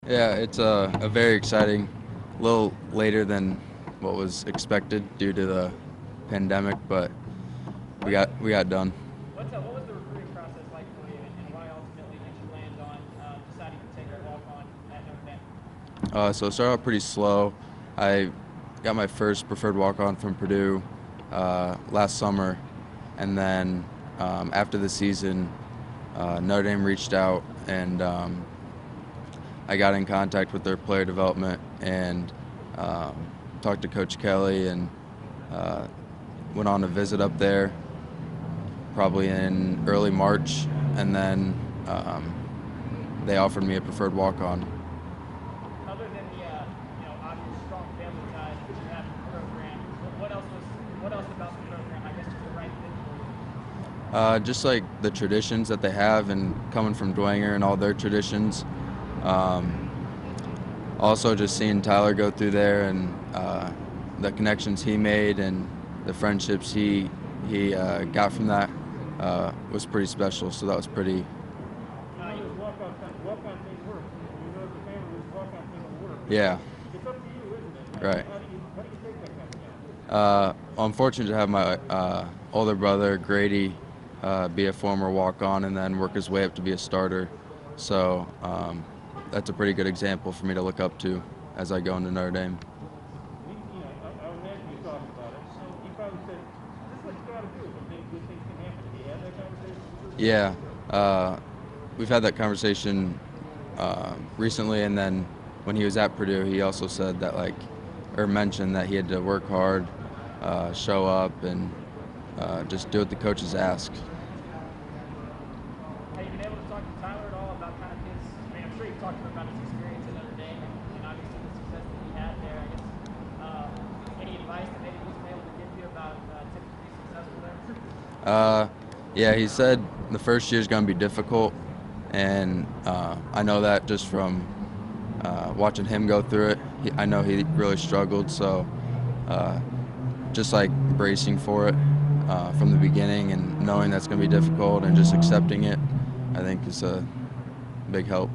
Yeah, it's a very exciting, a little later than what was expected due to the pandemic, but we What got done. what was the recruiting process like for you, and why ultimately did you land on deciding to take a walk on at Notre Dame? So it started out pretty slow. I got my first preferred walk-on from Purdue last summer, and then after the season, Notre Dame reached out, and I got in contact with their player development and um, talked to Coach Kelly and uh, went on a visit up there probably in early March, and then um, they offered me a preferred walk-on. Other than the obvious strong family ties that you have to the program, what else about the program I guess was the right fit for you? Just like the traditions that they have, and coming from Dwenger and all their traditions. Um, Also, just seeing Tyler go through there and the connections he made and the friendships he got from that was pretty special. So that was pretty. How does walk-on thing work? You know, the family was walk-on thing will work. Yeah, It's up to you, isn't it? right. How do you take that kind of thing? I'm fortunate to have my older brother Grady be a former walk-on and then work his way up to be a starter. So that's a pretty good example for me to look up to as I go into Notre Dame. I would imagine you talked about it. He probably said, "This is what you got to do. Good things can happen." Did he have that conversation with you? Yeah, we've had that conversation recently, and then when he was at Purdue, he also said that or mentioned that he had to work hard, show up, and just do what the coaches ask. Have you been able to talk to Tyler at all about kind of his? I mean, I'm sure you've talked to him about his experience at Notre Dame and obviously the success that he had there. I guess any advice that maybe he's been able to give you about tips to be successful there? Yeah, he said the first year is going to be difficult, and I know that just from watching him go through it. I know he really struggled, so uh, just like bracing for it from the beginning and knowing that's going to be difficult and just accepting it, I think is a big help.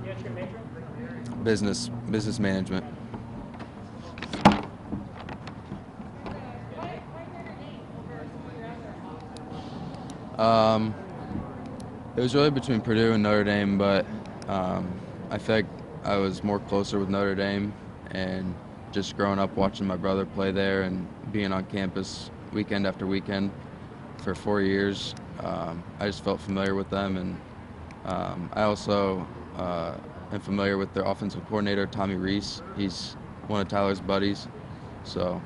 Yeah, it's your major. Business management. Um, it was really between Purdue and Notre Dame, but I feel like I was more closer with Notre Dame, and just growing up watching my brother play there and being on campus weekend after weekend for 4 years, I just felt familiar with them, and I also am familiar with their offensive coordinator, Tommy Reese. He's one of Tyler's buddies, so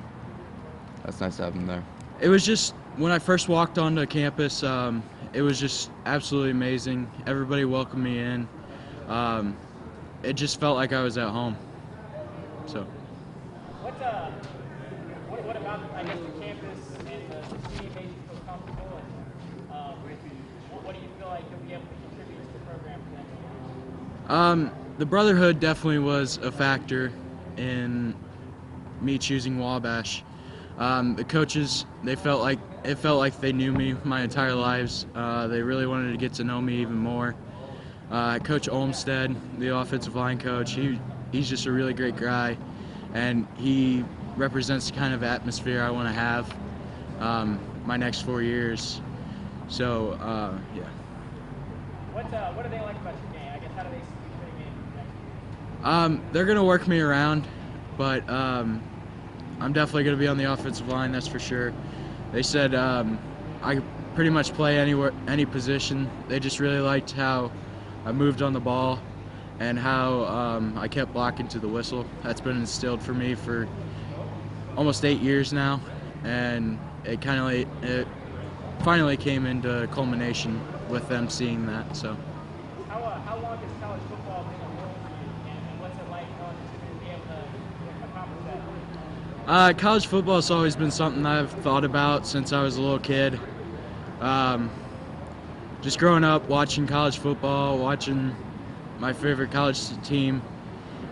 that's nice to have him there. It was just when I first walked onto campus, it was just absolutely amazing. Everybody welcomed me in. Um, it just felt like I was at home. So. What about I guess the campus and the team made you feel comfortable? And what do you feel like you'll be able to contribute to the program for next year? The brotherhood definitely was a factor in me choosing Wabash. The coaches, it felt like they knew me my entire lives. They really wanted to get to know me even more. Coach Olmstead, the offensive line coach, he's just a really great guy, and he represents the kind of atmosphere I want to have my next 4 years. So, yeah. What do they like about your game? I guess how do they see you fitting in next year? They're going to work me around, but I'm definitely going to be on the offensive line, that's for sure. They said I could pretty much play any position. They just really liked how I moved on the ball and how I kept blocking to the whistle. That's been instilled for me for almost 8 years now, and it finally came into culmination with them seeing that. So. How long has college football been a world for you, and what's it like to be able to accomplish that? College football has always been something I've thought about since I was a little kid. Just growing up watching college football, watching my favorite college team,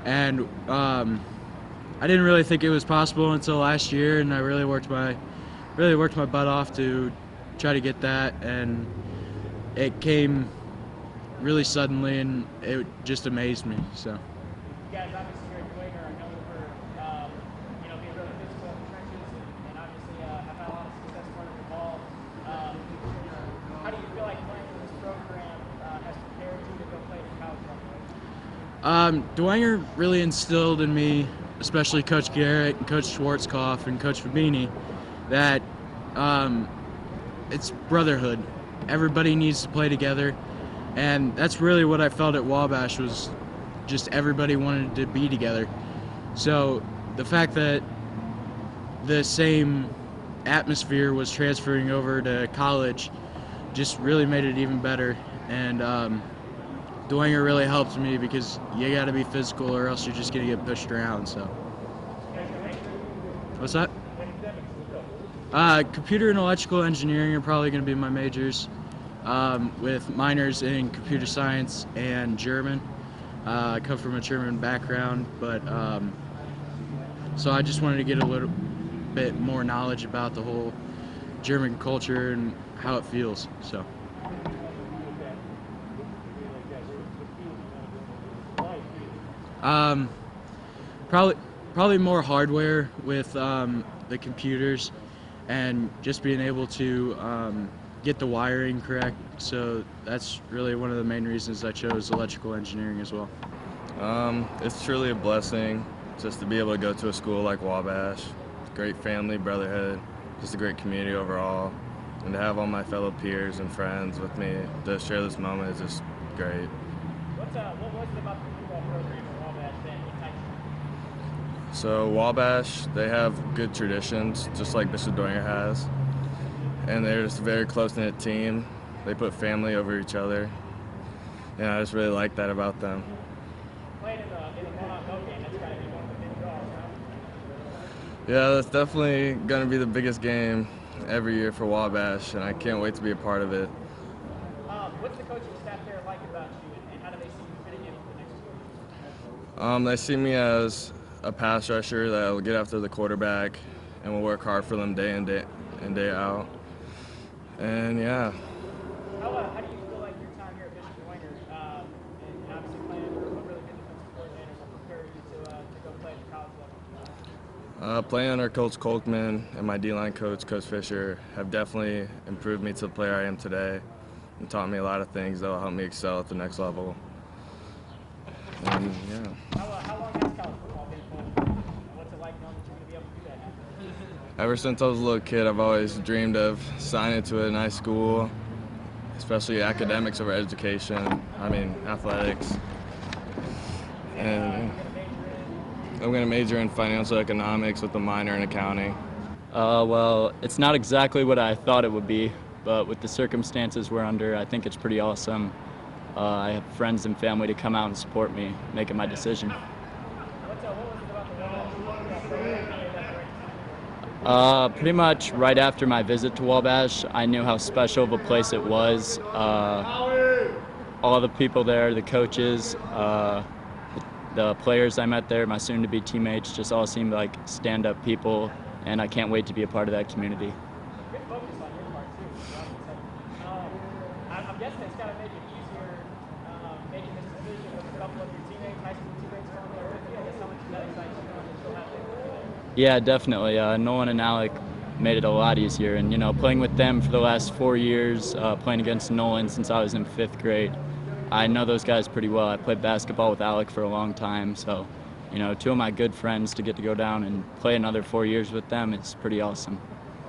and I didn't really think it was possible until last year, and I really worked my butt off to try to get that, and it came really suddenly, and it just amazed me. So. You guys obviously here at Dwenger are known for, being really physical in the trenches and obviously have had a lot of success running the ball. How do you feel like playing for this program has prepared you to go play at the college level? Dwenger really instilled in me, especially Coach Garrett and Coach Schwarzkopf and Coach Fabini, that it's brotherhood. Everybody needs to play together, and that's really what I felt at Wabash was just everybody wanted to be together. So the fact that the same atmosphere was transferring over to college just really made it even better. And Dwenger really helped me because you got to be physical or else you're just going to get pushed around. So, what's that? Computer and electrical engineering are probably going to be my majors, with minors in computer science and German. I come from a German background, but so I just wanted to get a little bit more knowledge about the whole German culture and how it feels. So. Probably more hardware with the computers, and just being able to get the wiring correct. So that's really one of the main reasons I chose electrical engineering as well. It's truly a blessing just to be able to go to a school like Wabash. Great family, brotherhood, just a great community overall. And to have all my fellow peers and friends with me to share this moment is just great. What was it about the football program at Wabash that enticed you? So Wabash, they have good traditions, just like Bishop Dwenger has. And they're just a very close-knit team. They put family over each other. And I just really like that about them. Playing in a one-on-one game, that's got to be one of the big draws, huh? Yeah, that's definitely going to be the biggest game every year for Wabash, and I can't wait to be a part of it. What's the coaching staff there like about you, and how do they see you fitting in for the next 2 years? They see me as a pass rusher that will get after the quarterback and will work hard for them day in, day out. And yeah. How do you feel like your time here at Bishop Dwenger, and obviously playing for a really good defensive coordinator, will prepare you to go play at the college level? Playing under Coach Kolkman and my D-line coach, Coach Fisher, have definitely improved me to the player I am today and taught me a lot of things that will help me excel at the next level. And yeah. How long has college football been for you? What's it like knowing that you're going to be able to do that now? Ever since I was a little kid, I've always dreamed of signing to a nice school, especially academics over education, athletics. And I'm going to major in financial economics with a minor in accounting. Well, it's not exactly what I thought it would be, but with the circumstances we're under, I think it's pretty awesome. I have friends and family to come out and support me making my decision. What was it about the Wabash program that made that right? Pretty much right after my visit to Wabash, I knew how special of a place it was. All the people there, the coaches, the players I met there, my soon-to-be teammates, just all seemed like stand-up people, and I can't wait to be a part of that community. Good focus on your part, too. I'm guessing it's got to make it easier making this decision with a couple of your teammates, high school teammates coming there with you. I guess how much does that excite you knowing that you'll have them with you there? Yeah, definitely. Nolan and Alec made it a lot easier, and playing with them for the last 4 years, playing against Nolan since I was in 5th grade, I know those guys pretty well. I played basketball with Alec for a long time, so 2 of my good friends to get to go down and play another 4 years with them, it's pretty awesome.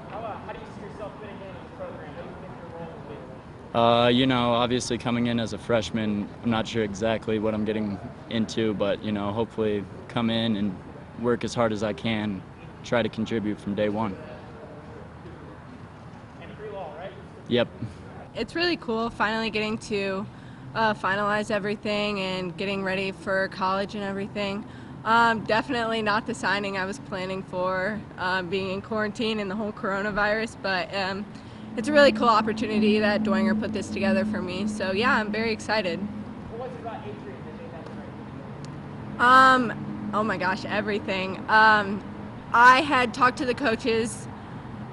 How do you see yourself fitting in the program? What do you think your role will be? Obviously coming in as a freshman, I'm not sure exactly what I'm getting into, but hopefully come in and work as hard as I can, try to contribute from day one. And free law, right? Yep. It's really cool finally getting to finalize everything and getting ready for college and everything. Definitely not the signing I was planning for, being in quarantine and the whole coronavirus, but it's a really cool opportunity that Dwenger put this together for me. So yeah, I'm very excited. What was it about Adrian that made that right? Oh my gosh, everything. I had talked to the coaches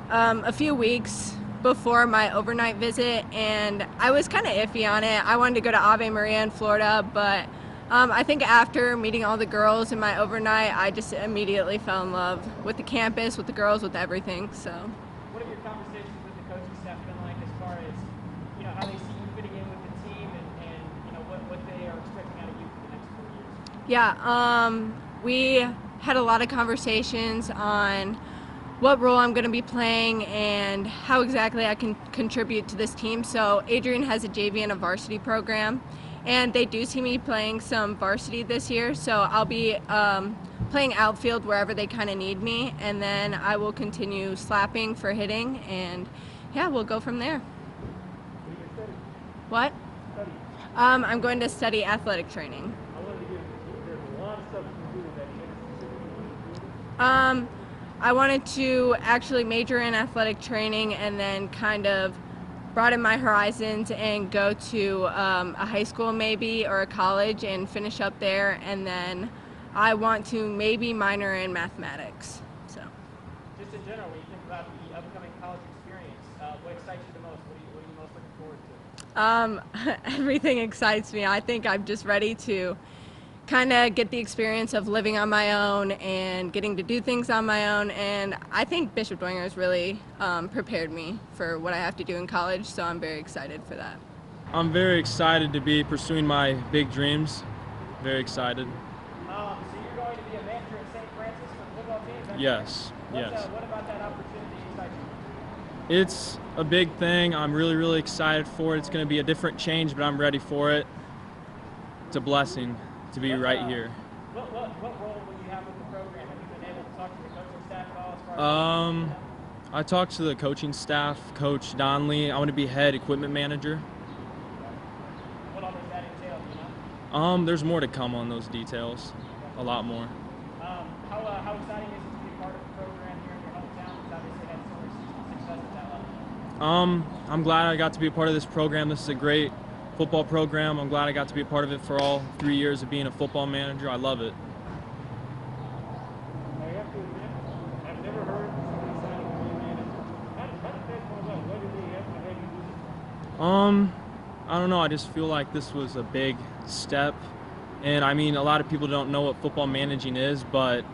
a few weeks before my overnight visit, and I was kind of iffy on it. I wanted to go to Ave Maria in Florida, but I think after meeting all the girls in my overnight, I just immediately fell in love with the campus, with the girls, with everything. So. What have your conversations with the coaching staff been like as far as, you know, how they see you fitting in with the team and you know, what they are expecting out of you for the next 4 years? Yeah, we had a lot of conversations on what role I'm going to be playing and how exactly I can contribute to this team. So Adrian has a JV and a varsity program, and they do see me playing some varsity this year. So I'll be playing outfield wherever they kind of need me, and then I will continue slapping for hitting, and yeah, we'll go from there. What? I'm going to study athletic training. I wanted to actually major in athletic training and then kind of broaden my horizons and go to a high school maybe or a college and finish up there, and then I want to maybe minor in mathematics. So. Just in general, when you think about the upcoming college experience, what excites you the most? What are you most looking forward to? Everything excites me. I think I'm just ready to kind of get the experience of living on my own and getting to do things on my own, and I think Bishop Dwenger has really prepared me for what I have to do in college, so I'm very excited for that. I'm very excited to be pursuing my big dreams. Very excited. So you're going to be a manager at St. Francis for the football team? Is that Yes, correct? yes. What about that opportunity excites you? It's a big thing. I'm really, really excited for it. It's going to be a different change, but I'm ready for it. It's a blessing to be right here. What role will you have with the program? Have you been able to talk to the coaching staff at all as far as I talked to the coaching staff, Coach Donnelly. I want to be head equipment manager. what all does that entail, do you know? There's more to come on those details. A lot more. How exciting is it to be part of the program here in your hometown? It's obviously had so much success at that level. I'm glad I got to be a part of this program. This is a great football program. I'm glad I got to be a part of it for all 3 years of being a football manager. I love it. I have to admit, I've never heard somebody signing for a manager. How did that come about? Why did they have to have you do this? I don't know. I just feel like this was a big step. And I mean, a lot of people don't know what football managing is, but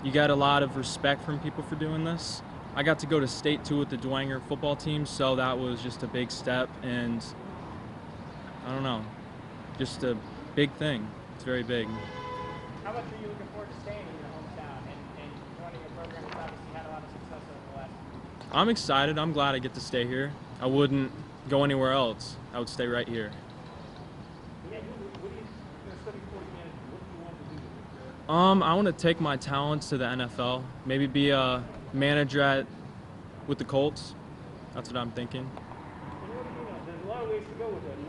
you got a lot of respect from people for doing this. I got to go to state too with the Dwenger football team, so that was just a big step, and I don't know, just a big thing. It's very big. How much are you looking forward to staying in your hometown and joining a program that's obviously had a lot of success over the last year? I'm excited. I'm glad I get to stay here. I wouldn't go anywhere else. I would stay right here. Yeah, what are you going to study for manager? What do you want to do with it? I want to take my talents to the NFL. Maybe be a manager with the Colts. That's what I'm thinking. And what do you know? There's a lot of ways to go with that. You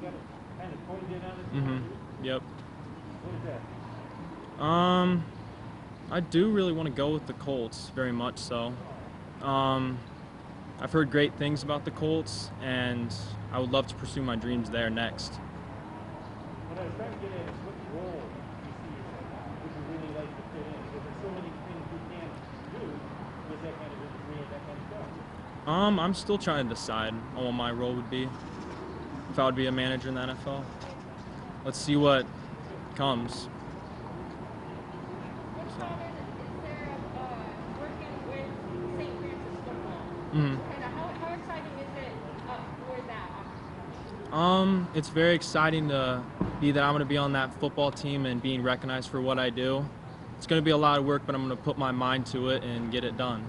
got to kind of point it on it. Yep. What is that? I do really want to go with the Colts, very much so. I've heard great things about the Colts, and I would love to pursue my dreams there next. What I was trying to get at is what role you see yourself. Would you really like to fit in? Because there's so many things you can do with that kind of a degree and that kind of stuff. I'm still trying to decide on what my role would be if I would be a manager in the NFL. Let's see what comes. What about is there working with St. Francis football? Mhm. And how exciting is it for that opportunity? It's very exciting to be that I'm going to be on that football team and being recognized for what I do. It's going to be a lot of work, but I'm going to put my mind to it and get it done.